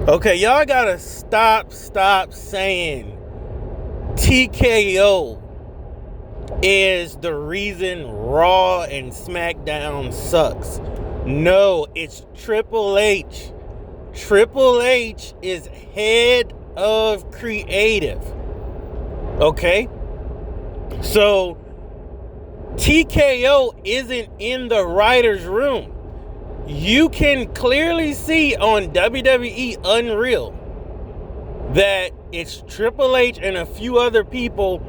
Okay, y'all gotta stop saying TKO is the reason Raw and SmackDown sucks. No, it's Triple H. Triple H is head of creative. Okay? So, TKO isn't in the writer's room. You can clearly see on WWE Unreal that it's Triple H and a few other people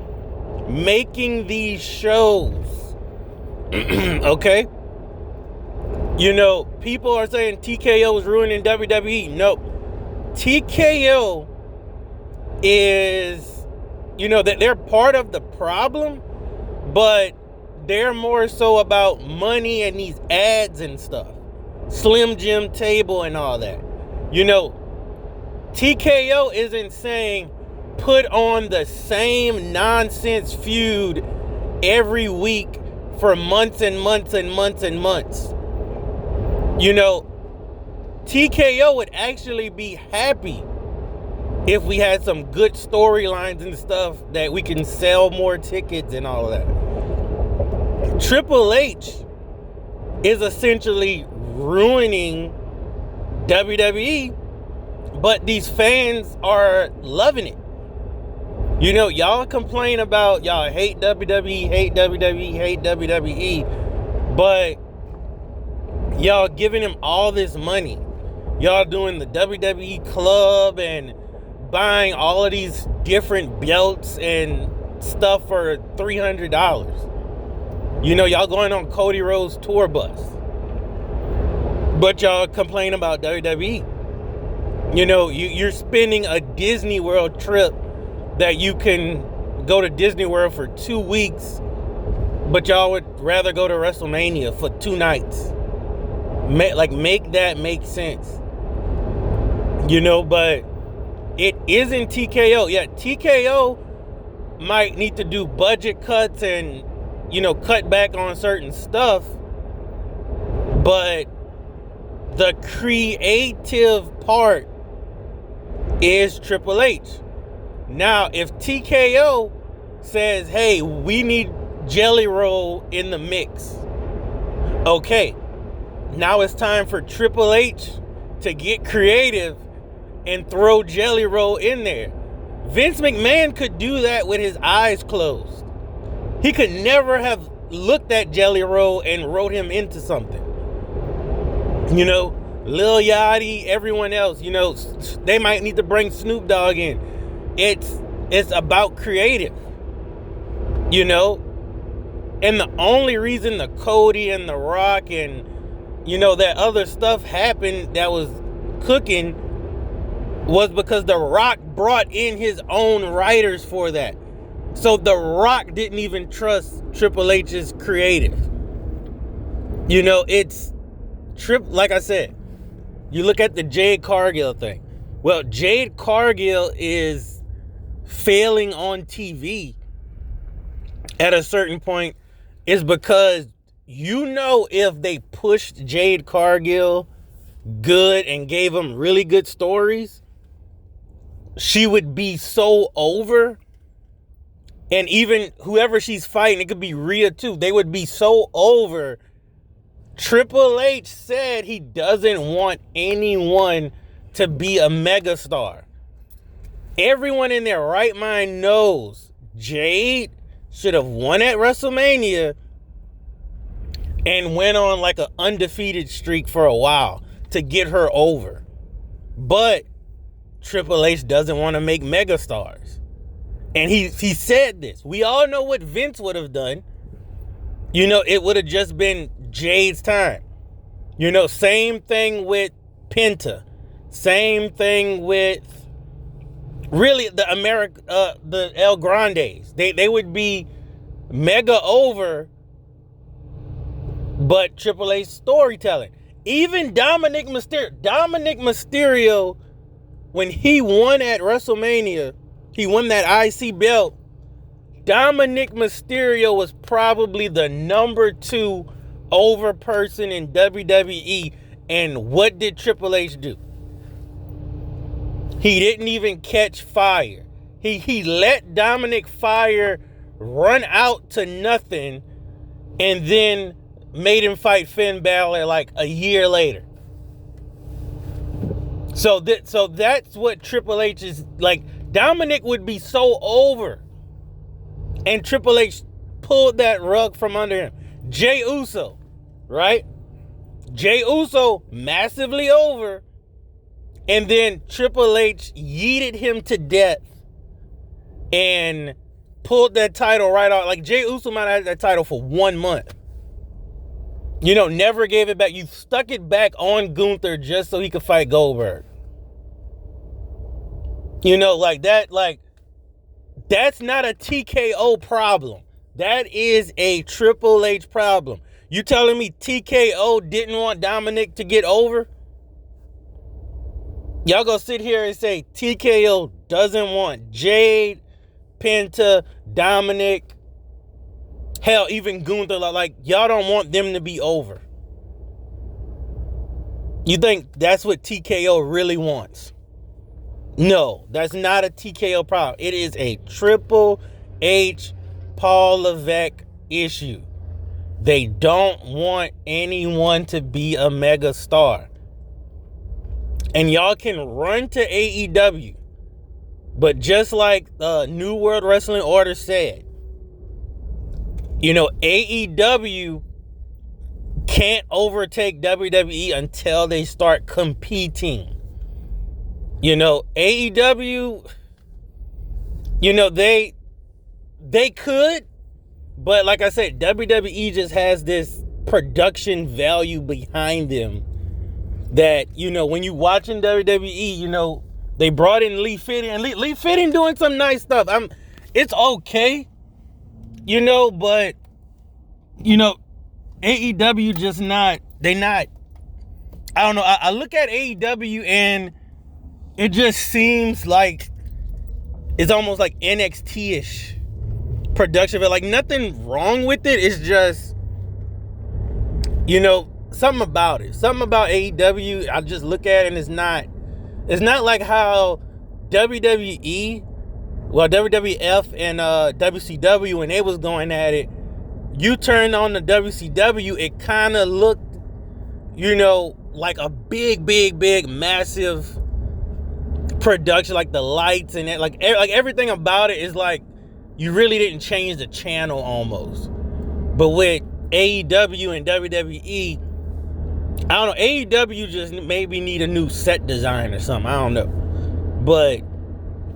making these shows. Okay? You know, people are saying TKO is ruining WWE. Nope. TKO is, that they're part of the problem, but they're more so about money and these ads and stuff. Slim Jim table and all that. TKO isn't saying put on the same nonsense feud every week for months and months and months and months. TKO would actually be happy if we had some good storylines and stuff that we can sell more tickets and all of that. Triple H is essentially ruining WWE, but these fans are loving it. Y'all complain about y'all hate WWE, hate WWE, but y'all giving him all this money. Y'all doing the WWE club and buying all of these different belts and stuff for $300. Y'all going on Cody Rhodes tour bus. But y'all complain about WWE. You're spending a Disney World trip that you can go to Disney World for 2 weeks, but y'all would rather go to WrestleMania for 2 nights. Make that make sense. But it isn't TKO. Yeah, TKO might need to do budget cuts and, cut back on certain stuff, but the creative part is Triple H. Now, if TKO says, hey, we need Jelly Roll in the mix, okay, now it's time for Triple H to get creative and throw Jelly Roll in there. Vince McMahon could do that with his eyes closed. He could never have looked at Jelly Roll and wrote him into something. Lil Yachty, everyone else, they might need to bring Snoop Dogg in. It's about creative, and the only reason the Cody and the Rock and, that other stuff happened that was cooking was because the Rock brought in his own writers for that. So the Rock didn't even trust Triple H's creative. It's like I said, you look at the Jade Cargill thing. Well, Jade Cargill is failing on TV at a certain point is because if they pushed Jade Cargill good and gave him really good stories, she would be so over. And even whoever she's fighting, it could be Rhea too, they would be so over. Triple H said he doesn't want anyone to be a megastar. Everyone in their right mind knows Jade should have won at WrestleMania and went on like an undefeated streak for a while to get her over. But Triple H doesn't want to make megastars. And he said this. We all know what Vince would have done. It would have just been Jade's time. Same thing with Penta. Same thing with really the El Grandes. They would be mega over, but Triple H storytelling. Even Dominic Mysterio, when he won at WrestleMania, he won that IC belt. Dominic Mysterio was probably the number 2 over person in WWE. And what did Triple H do? He didn't even catch fire. He let Dominic Fire run out to nothing and then made him fight Finn Balor like a year later. So that's what Triple H is like. Dominic would be so over, and Triple H pulled that rug from under him. Jey Uso, right? Jey Uso massively over, and then Triple H yeeted him to death and pulled that title right off. Like, Jey Uso might have had that title for 1 month. You know, never gave it back. You stuck it back on Gunther just so he could fight Goldberg. You know, like that, like, that's not a TKO problem. That is a Triple H problem. You telling me TKO didn't want Dominic to get over? Y'all gonna sit here and say TKO doesn't want Jade, Penta, Dominic, hell, even Gunther. Like, y'all don't want them to be over. You think that's what TKO really wants? No, that's not a TKO problem. It is a Triple H, Paul Levesque issue. They don't want anyone to be a mega star. And y'all can run to AEW. But just like the New World Wrestling Order said, you know, AEW can't overtake WWE until they start competing. You know, AEW, you know, they could, but like I said, WWE just has this production value behind them that, you know, when you watching WWE, you know, they brought in Lee Fitting, and Lee Fitting doing some nice stuff. It's okay, you know, but, you know, AEW just not, I don't know, I look at AEW and it just seems like it's almost like NXT-ish production, but like nothing wrong with it. It's just, you know, something about it. Something about AEW, I just look at it and it's not like how WWE, well, WWF and WCW, when they was going at it, you turned on the WCW, it kind of looked, you know, like a big, massive production, like the lights and it, like everything about it is like you really didn't change the channel almost. But with AEW and WWE, I don't know, AEW just maybe need a new set design or something. I don't know. But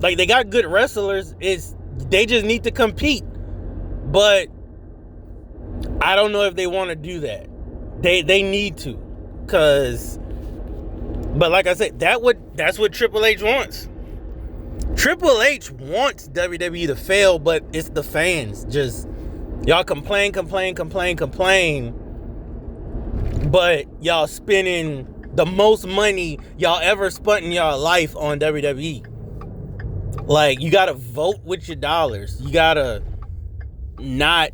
like, they got good wrestlers. They just need to compete. But I don't know if they want to do that. They need to. But like I said, that's what Triple H wants. Triple H wants WWE to fail, but it's the fans. Just, y'all complain. But y'all spending the most money y'all ever spent in y'all life on WWE. Like, you gotta vote with your dollars. You gotta not,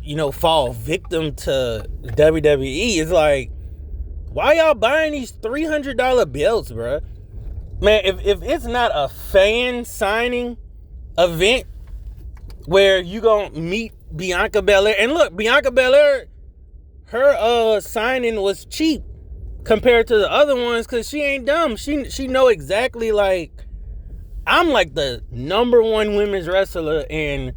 you know, fall victim to WWE. It's like, why y'all buying these $300 belts, bro? Man, if it's not a fan signing event where you gonna meet Bianca Belair, and look, Bianca Belair, her signing was cheap compared to the other ones, because she ain't dumb. She know exactly, like, I'm like the #1 women's wrestler, and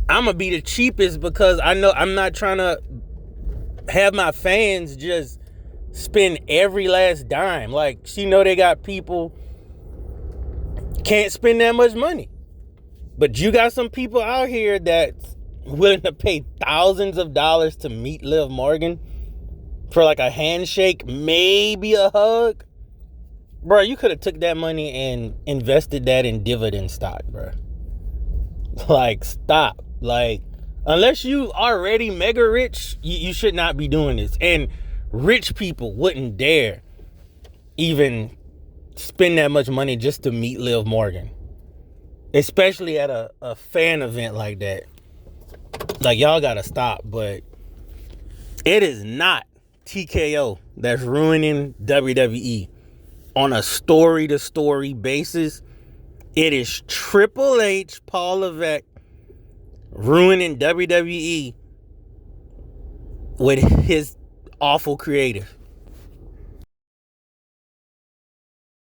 I'm gonna be the cheapest because I know I'm not trying to have my fans just spend every last dime. Like, she know they got people can't spend that much money, but you got some people out here that's willing to pay thousands of dollars to meet Liv Morgan for like a handshake, maybe a hug. Bro, you could have took that money and invested that in dividend stock, bro. Like, stop. Like, unless you already mega rich, you should not be doing this. And rich people wouldn't dare even spend that much money just to meet Liv Morgan, especially at a fan event like that. Like, y'all gotta stop. But it is not TKO that's ruining WWE on a story-to-story basis, it is Triple H, Paul Levesque, ruining WWE with his awful creative.